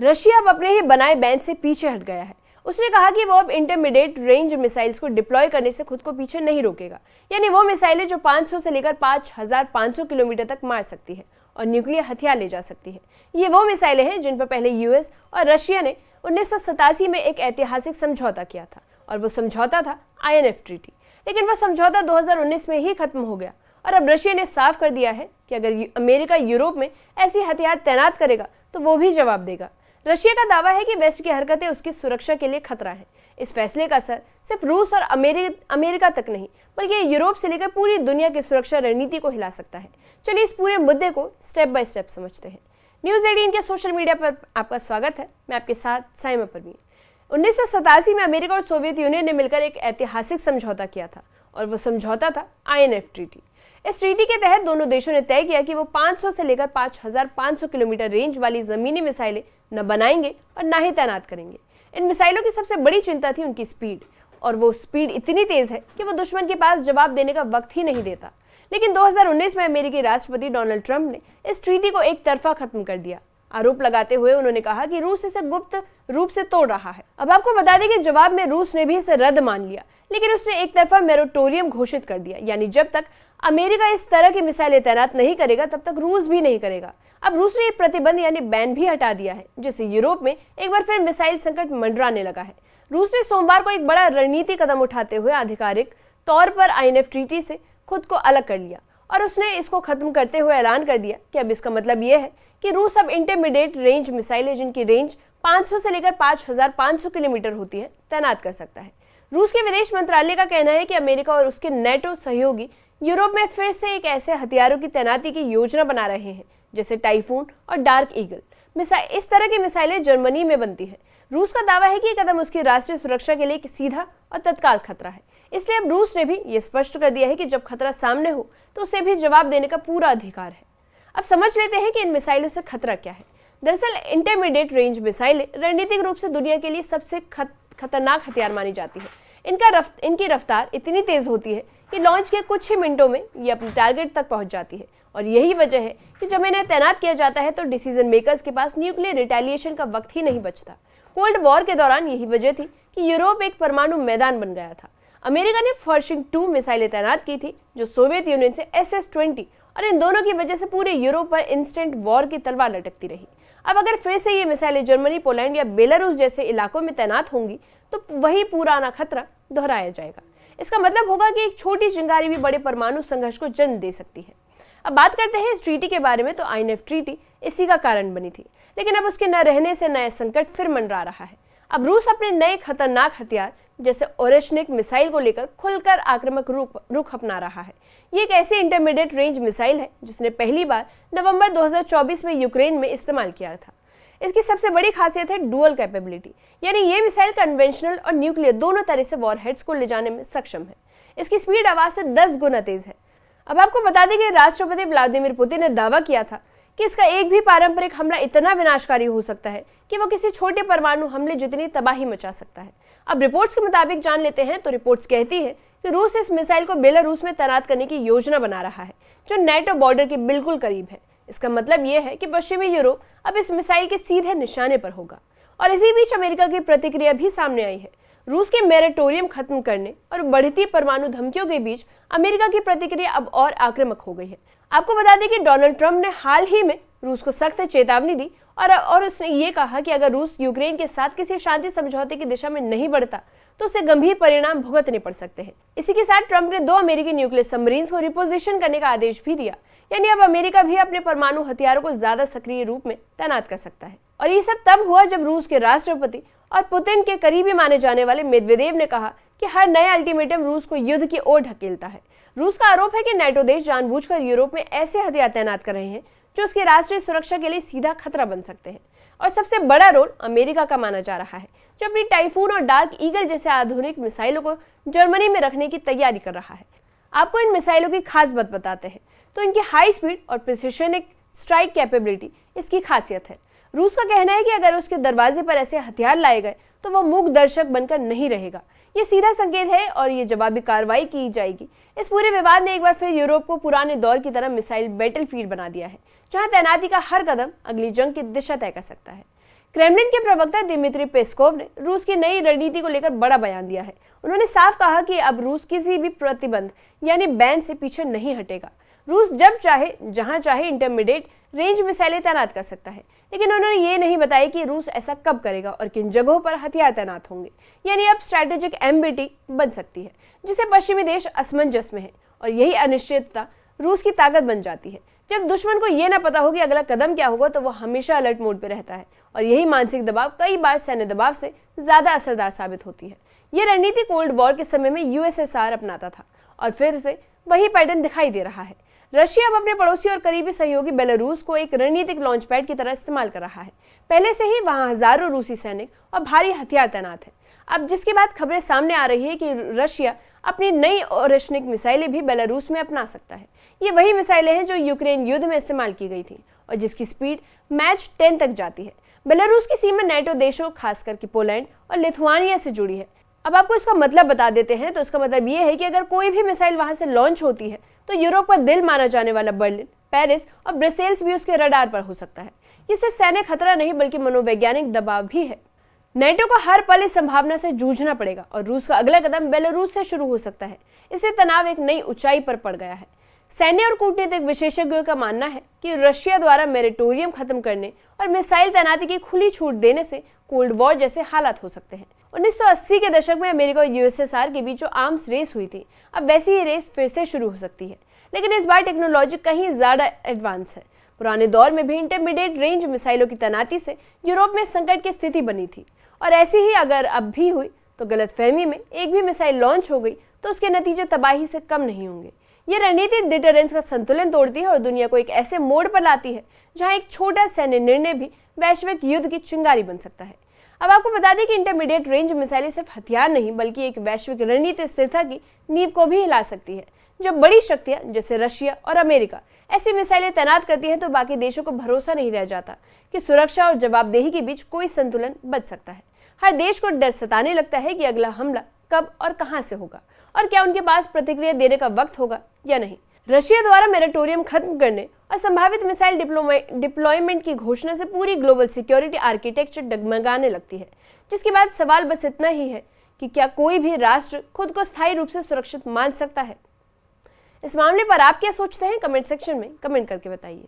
Russia अब अपने ही बनाए बैन से पीछे हट गया है। उसने कहा कि वो अब इंटरमीडिएट रेंज मिसाइल्स को डिप्लॉय करने से खुद को पीछे नहीं रोकेगा, यानी वो मिसाइलें जो 500 से लेकर 5500 किलोमीटर तक मार सकती है और न्यूक्लियर हथियार ले जा सकती है। ये वो मिसाइलें हैं जिन पर पहले यूएस और रशिया ने 1987 में एक ऐतिहासिक समझौता किया था, और वो समझौता था INF ट्रीटी। लेकिन वह समझौता 2019 में ही खत्म हो गया, और अब रशिया ने साफ कर दिया है कि अगर अमेरिका यूरोप में ऐसी हथियार तैनात करेगा तो वो भी जवाब देगा। रशिया का दावा है कि वेस्ट की हरकतें उसकी सुरक्षा के लिए खतरा है। इस फैसले का असर सिर्फ रूस और अमेरिका तक नहीं, बल्कि यूरोप से लेकर पूरी दुनिया की सुरक्षा रणनीति को हिला सकता है। चलिए इस पूरे मुद्दे को स्टेप बाय स्टेप समझते हैं। न्यूज़ 18 के सोशल मीडिया पर आपका स्वागत है। मैं आपके साथ साइमा परवीन। 1987 में अमेरिका और सोवियत यूनियन ने मिलकर एक ऐतिहासिक समझौता किया था, और वो समझौता था INF ट्रीटी। इस ट्रीटी के तहत दोनों देशों ने तय किया कि वो 500 से लेकर 5500 किलोमीटर रेंज वाली जमीनी मिसाइलें न बनाएंगे और ना ही तैनात करेंगे। इन मिसाइलों की सबसे बड़ी चिंता थी उनकी स्पीड, और वो स्पीड इतनी तेज है कि वो दुश्मन के पास जवाब देने का वक्त ही नहीं देता। लेकिन 2019 में अमेरिकी राष्ट्रपति डोनाल्ड ट्रंप ने इस ट्रीटी को एक तरफा खत्म कर दिया। आरोप लगाते हुए उन्होंने कहा कि रूस इसे गुप्त रूप से तोड़ रहा है। अब आपको बता दें कि जवाब में रूस ने भी इसे रद्द मान लिया, लेकिन उसने एक तरफा मोरेटोरियम घोषित कर दिया, यानी जब तक अमेरिका इस तरह की मिसाइलें तैनात नहीं करेगा तब तक रूस भी नहीं करेगा। अब रूस ने ये प्रतिबंध यानी बैन भी हटा दिया है, जिससे यूरोप में एक बार फिर मिसाइल संकट मंडराने लगा है। रूस ने सोमवार को एक बड़ा रणनीतिक कदम उठाते हुए आधिकारिक तौर पर INF ट्रीटी से खुद को अलग कर लिया, और उसने इसको खत्म करते हुए ऐलान कर दिया कि अब इसका मतलब यह है कि रूस अब इंटरमीडिएट रेंज मिसाइलें जिनकी रेंज 500 से लेकर 5500 किलोमीटर होती है तैनात कर सकता है। रूस के विदेश मंत्रालय का कहना है कि अमेरिका और उसके नेटो सहयोगी यूरोप में फिर से एक ऐसे हथियारों की तैनाती की योजना बना रहे हैं जैसे टाइफून और डार्क ईगल मिसाइल। इस तरह की मिसाइलें जर्मनी में बनती हैं। रूस का दावा है कि ये कदम उसकी राष्ट्रीय सुरक्षा के लिए एक सीधा और तत्काल खतरा है। इसलिए अब रूस ने भी ये स्पष्ट कर दिया है कि जब खतरा सामने हो तो उसे भी जवाब देने का पूरा अधिकार है। अब समझ लेते हैं कि इन मिसाइलों से खतरा क्या है। दरअसल इंटरमीडिएट रेंज मिसाइलें रणनीतिक रूप से दुनिया के लिए सबसे खतरनाक हथियार मानी जाती है। इनकी रफ्तार इतनी तेज होती है कि लॉन्च के कुछ ही मिनटों में ये अपने टारगेट तक पहुंच जाती है, और यही वजह है कि जब इन्हें तैनात किया जाता है तो डिसीजन मेकर्स के पास न्यूक्लियर रिटेलिएशन का वक्त ही नहीं बचता। कोल्ड वॉर के दौरान यही वजह थी कि यूरोप एक परमाणु मैदान बन गया था। अमेरिका ने पर्शिंग 2 मिसाइलें तैनात की थी जो सोवियत यूनियन से SS-20, और इन दोनों की वजह से पूरे यूरोप पर इंस्टेंट वॉर की तलवार लटकती रही। अब अगर फिर से ये मिसाइलें जर्मनी, पोलैंड या बेलारूस जैसे इलाकों में तैनात होंगी तो वही पुराना खतरा दोहराया जाएगा। इसका मतलब होगा कि एक छोटी चिंगारी भी बड़े परमाणु संघर्ष को जन्म दे सकती है। अब बात करते हैं इस ट्रीटी के बारे में। तो INF ट्रीटी इसी का कारण बनी थी, लेकिन अब उसके न रहने से नया संकट फिर मंडरा रहा है। अब रूस अपने नए खतरनाक हथियार जैसे ओरेशनिक मिसाइल को लेकर खुलकर आक्रामक रुख अपना रहा है। ये एक ऐसी इंटरमीडिएट रेंज मिसाइल है जिसने पहली बार नवंबर 2024 में यूक्रेन में इस्तेमाल किया था। इसकी सबसे बड़ी खासियत है डुअल कैपेबिलिटी, यानी ये मिसाइल कन्वेंशनल और न्यूक्लियर दोनों तरह से वॉरहेड्स को ले जाने में सक्षम है। इसकी स्पीड आवाज से 10 गुना तेज है। अब आपको बता दें कि राष्ट्रपति व्लादिमीर पुतिन ने दावा किया था कि इसका एक भी पारंपरिक हमला इतना विनाशकारी हो सकता है कि वो किसी छोटे परमाणु हमले जितनी तबाही मचा सकता है। अब रिपोर्ट्स के मुताबिक जान लेते हैं तो रिपोर्ट्स कहती है कि रूस इस मिसाइल को बेलारूस में तैनात करने की योजना बना रहा है, जो नेटो बॉर्डर के बिल्कुल करीब है। इसका मतलब यह है कि पश्चिमी यूरोप अब इस मिसाइल के सीधे निशाने पर होगा। और इसी बीच अमेरिका की प्रतिक्रिया भी सामने आई है। रूस के मोरेटोरियम खत्म करने और बढ़ती परमाणु धमकियों के बीच अमेरिका की प्रतिक्रिया अब और आक्रामक हो गई है। आपको बता दें कि डोनाल्ड ट्रंप ने हाल ही में रूस को सख्त चेतावनी दी, और उसने ये कहा कि अगर रूस यूक्रेन के साथ किसी शांति समझौते की दिशा में नहीं बढ़ता तो उसे गंभीर परिणाम भुगतने पड़ सकते हैं। इसी के साथ ट्रंप ने 2 अमेरिकी न्यूक्लियर सबमरीन्स को रिपोजिशन करने का आदेश भी दिया, यानी अब अमेरिका भी अपने परमाणु हथियारों को ज्यादा सक्रिय रूप में तैनात कर सकता है। और ये सब तब हुआ जब रूस के राष्ट्रपति और पुतिन के करीबी माने जाने वाले मेदवेदेव ने कहा कि हर नया अल्टीमेटम रूस को युद्ध की ओर ढकेलता है। रूस का आरोप है कि नेटो देश जानबूझकर यूरोप में ऐसे हथियार तैनात कर रहे हैं जो उसकी राष्ट्रीय सुरक्षा के लिए सीधा खतरा बन सकते हैं। और सबसे बड़ा रोल अमेरिका का माना जा रहा है, जो अपनी टाइफून और डार्क ईगल जैसे आधुनिक मिसाइलों को जर्मनी में रखने की तैयारी कर रहा है। आपको इन मिसाइलों की खास बात बताते हैं तो इनकी हाई स्पीड और प्रिसिशनिक स्ट्राइक कैपेबिलिटी इसकी खासियत है। रूस का कहना है कि अगर उसके दरवाजे पर ऐसे हथियार लाए गए तो वह मूक दर्शक बनकर नहीं रहेगा। ये सीधा संकेत है और ये जवाबी कार्रवाई की जाएगी। इस पूरे विवाद ने एक बार फिर यूरोप को पुराने दौर की तरह मिसाइल बैटलफील्ड बना दिया है, जहां तैनाती का हर कदम अगली जंग की दिशा तय कर सकता है। क्रेमलिन के प्रवक्ता दिमित्री पेस्कोव ने रूस की नई रणनीति को लेकर बड़ा बयान दिया है। उन्होंने साफ कहा कि अब रूस किसी भी प्रतिबंध यानी बैन से पीछे नहीं हटेगा। रूस जब चाहे जहां चाहे इंटरमीडिएट रेंज मिसाइलें तैनात कर सकता है, लेकिन उन्होंने ये नहीं बताया कि रूस ऐसा कब करेगा और किन जगहों पर हथियार तैनात होंगे। यानी अब स्ट्रैटेजिक एम्बिटी बन सकती है, जिसे पश्चिमी देश असमंजस में है, और यही अनिश्चितता रूस की ताकत बन जाती है। जब दुश्मन को ये ना पता हो कि अगला कदम क्या होगा, तो वो हमेशा अलर्ट मोड पे रहता है, और यही मानसिक दबाव कई बार सैन्य दबाव से ज्यादा असरदार साबित होती है। ये रणनीति कोल्ड वॉर के समय में यूएसएसआर अपनाता था, और फिर से वही पैटर्न दिखाई दे रहा है। रशिया अब अपने पड़ोसी और करीबी सहयोगी बेलारूस को एक रणनीतिक लॉन्च पैड की तरह इस्तेमाल कर रहा है। पहले से ही वहां हजारों रूसी सैनिक और भारी हथियार तैनात हैं। अब जिसके बाद खबरें सामने आ रही है कि रशिया अपनी नई ओरेशनिक मिसाइलें भी बेलारूस में अपना सकता है। ये वही मिसाइलें हैं जो यूक्रेन युद्ध में इस्तेमाल की गई थी और जिसकी स्पीड मैच 10 तक जाती है। बेलारूस की सीमा नाटो देशों, खास करके पोलैंड और लिथुआनिया से जुड़ी है। अब आपको इसका मतलब बता देते हैं। तो इसका मतलब ये है कि अगर कोई भी मिसाइल वहां से लॉन्च होती है तो यूरोप का दिल माना जाने वाला बर्लिन, पेरिस और ब्रसेल्स भी उसके रडार पर हो सकता है। ये सिर्फ सैन्य खतरा नहीं बल्कि मनोवैज्ञानिक दबाव भी है। नाटो को हर पल इस संभावना से जूझना पड़ेगा और रूस का अगला कदम बेलारूस से शुरू हो सकता है। इससे तनाव एक नई ऊंचाई पर पड़ गया है। सैन्य और कूटनीतिक विशेषज्ञों का मानना है कि रशिया द्वारा मोरेटोरियम खत्म करने और मिसाइल तैनाती की खुली छूट देने से कोल्ड वॉर जैसे हालात हो सकते हैं। 1980 के दशक में अमेरिका और यूएसएसआर के बीच जो आर्म्स रेस हुई थी, अब वैसी ही रेस फिर से शुरू हो सकती है, लेकिन इस बार टेक्नोलॉजी कहीं ज्यादा एडवांस है। पुराने दौर में भी इंटरमीडिएट रेंज मिसाइलों की तैनाती से यूरोप में संकट की स्थिति बनी थी, और ऐसी ही अगर अब भी हुई तो गलतफहमी में एक भी मिसाइल लॉन्च हो गई तो उसके नतीजे तबाही से कम नहीं होंगे। ये रणनीति डिटरेंस का संतुलन तोड़ती है और दुनिया को एक ऐसे मोड़ पर लाती है जहां एक छोटा सैन्य निर्णय भी वैश्विक युद्ध की चिंगारी बन सकता है। अब आपको बता दें कि इंटरमीडिएट रेंज मिसाइलें सिर्फ हथियार नहीं बल्कि एक वैश्विक रणनीतिक स्थिरता की नींव को भी हिला सकती है। जब बड़ी शक्तियां जैसे रशिया और अमेरिका ऐसी मिसाइलें तैनात करती है तो बाकी देशों को भरोसा नहीं रह जाता कि सुरक्षा और जवाबदेही के बीच कोई संतुलन बच सकता है। हर देश को डर सताने लगता है कि अगला हमला कब और कहां से होगा और क्या उनके पास प्रतिक्रिया देने का वक्त होगा या नहीं। रशिया द्वारा मोरेटोरियम खत्म करने और संभावित मिसाइल डिप्लॉयमेंट की घोषणा से पूरी ग्लोबल सिक्योरिटी आर्किटेक्चर डगमगाने लगती है, जिसके बाद सवाल बस इतना ही है कि क्या कोई भी राष्ट्र खुद को स्थायी रूप से सुरक्षित मान सकता है। इस मामले पर आप क्या सोचते हैं, कमेंट सेक्शन में कमेंट करके बताइए।